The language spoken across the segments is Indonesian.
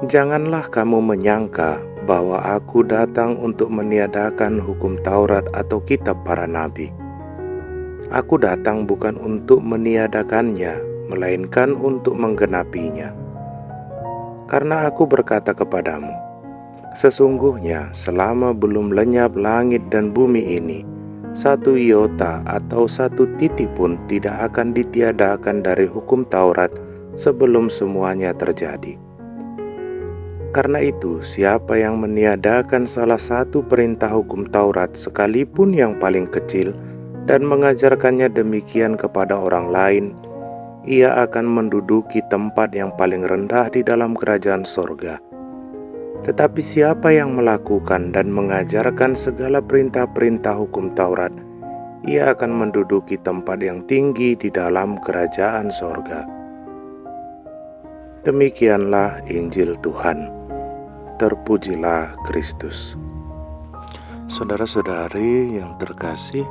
Janganlah kamu menyangka bahwa aku datang untuk meniadakan hukum Taurat atau kitab para nabi. Aku datang bukan untuk meniadakannya, melainkan untuk menggenapinya. Karena aku berkata kepadamu, sesungguhnya selama belum lenyap langit dan bumi ini, satu iota atau satu titik pun tidak akan ditiadakan dari hukum Taurat sebelum semuanya terjadi. Karena itu, siapa yang meniadakan salah satu perintah hukum Taurat sekalipun yang paling kecil dan mengajarkannya demikian kepada orang lain, ia akan menduduki tempat yang paling rendah di dalam kerajaan sorga. Tetapi siapa yang melakukan dan mengajarkan segala perintah-perintah hukum Taurat, ia akan menduduki tempat yang tinggi di dalam kerajaan sorga. Demikianlah Injil Tuhan. Terpujilah Kristus. Saudara-saudari yang terkasih,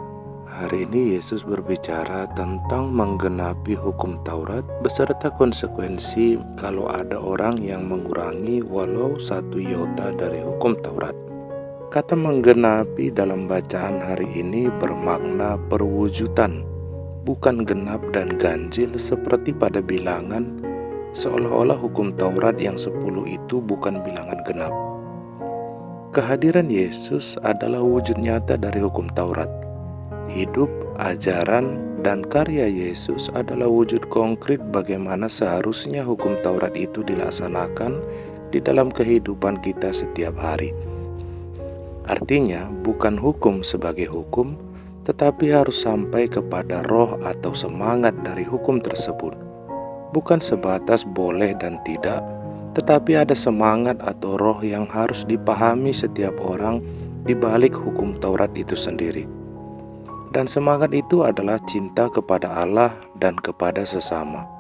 hari ini Yesus berbicara tentang menggenapi hukum Taurat beserta konsekuensi kalau ada orang yang mengurangi walau satu iota dari hukum Taurat. Kata menggenapi dalam bacaan hari ini bermakna perwujudan, bukan genap dan ganjil seperti pada bilangan, seolah-olah hukum Taurat yang 10 itu bukan bilangan genap. Kehadiran Yesus adalah wujud nyata dari hukum Taurat. Hidup, ajaran, dan karya Yesus adalah wujud konkret bagaimana seharusnya hukum Taurat itu dilaksanakan di dalam kehidupan kita setiap hari. Artinya, bukan hukum sebagai hukum, tetapi harus sampai kepada roh atau semangat dari hukum tersebut. Bukan sebatas boleh dan tidak, tetapi ada semangat atau roh yang harus dipahami setiap orang di balik hukum Taurat itu sendiri. Dan semangat itu adalah cinta kepada Allah dan kepada sesama.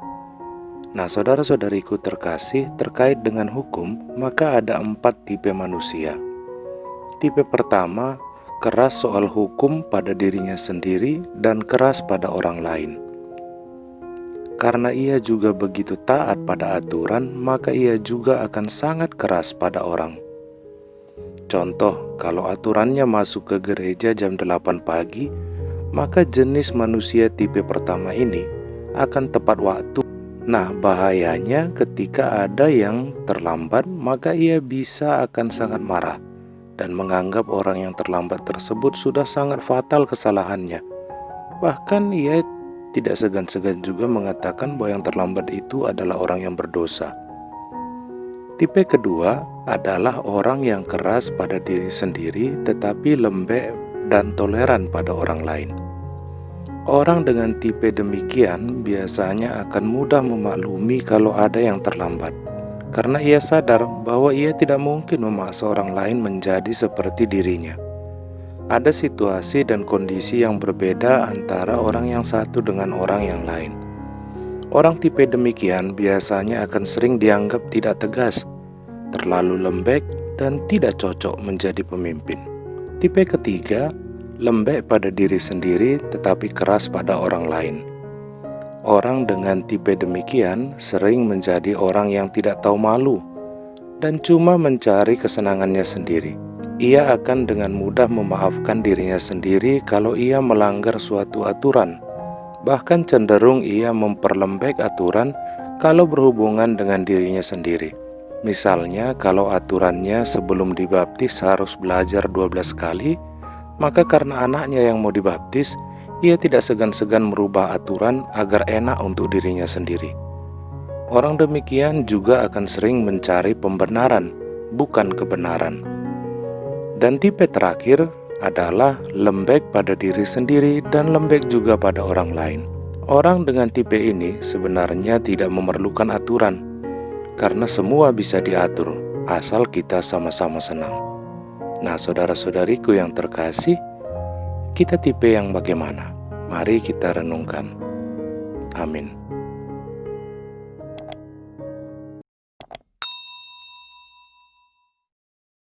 Nah, saudara-saudariku terkasih, terkait dengan hukum, maka ada 4 tipe manusia. Tipe pertama, keras soal hukum pada dirinya sendiri dan keras pada orang lain. Karena ia juga begitu taat pada aturan, maka ia juga akan sangat keras pada orang. Contoh, kalau aturannya masuk ke gereja jam 8 pagi, maka jenis manusia tipe pertama ini akan tepat waktu. Nah, bahayanya ketika ada yang terlambat, maka ia bisa akan sangat marah dan menganggap orang yang terlambat tersebut sudah sangat fatal kesalahannya. Bahkan ia tidak segan-segan juga mengatakan bahwa yang terlambat itu adalah orang yang berdosa. Tipe kedua adalah orang yang keras pada diri sendiri tetapi lembek dan toleran pada orang lain. Orang dengan tipe demikian biasanya akan mudah memaklumi kalau ada yang terlambat, karena ia sadar bahwa ia tidak mungkin memaksa orang lain menjadi seperti dirinya. Ada situasi dan kondisi yang berbeda antara orang yang satu dengan orang yang lain. Orang tipe demikian biasanya akan sering dianggap tidak tegas, terlalu lembek, dan tidak cocok menjadi pemimpin. Tipe ketiga, lembek pada diri sendiri tetapi keras pada orang lain. Orang dengan tipe demikian sering menjadi orang yang tidak tahu malu dan cuma mencari kesenangannya sendiri. Ia akan dengan mudah memaafkan dirinya sendiri kalau ia melanggar suatu aturan. Bahkan cenderung ia memperlembek aturan kalau berhubungan dengan dirinya sendiri. Misalnya, kalau aturannya sebelum dibaptis harus belajar 12 kali, maka karena anaknya yang mau dibaptis, ia tidak segan-segan merubah aturan agar enak untuk dirinya sendiri. Orang demikian juga akan sering mencari pembenaran, bukan kebenaran. Dan tipe terakhir adalah lembek pada diri sendiri dan lembek juga pada orang lain. Orang dengan tipe ini sebenarnya tidak memerlukan aturan, karena semua bisa diatur, asal kita sama-sama senang. Nah, saudara-saudariku yang terkasih, kita tipe yang bagaimana? Mari kita renungkan. Amin.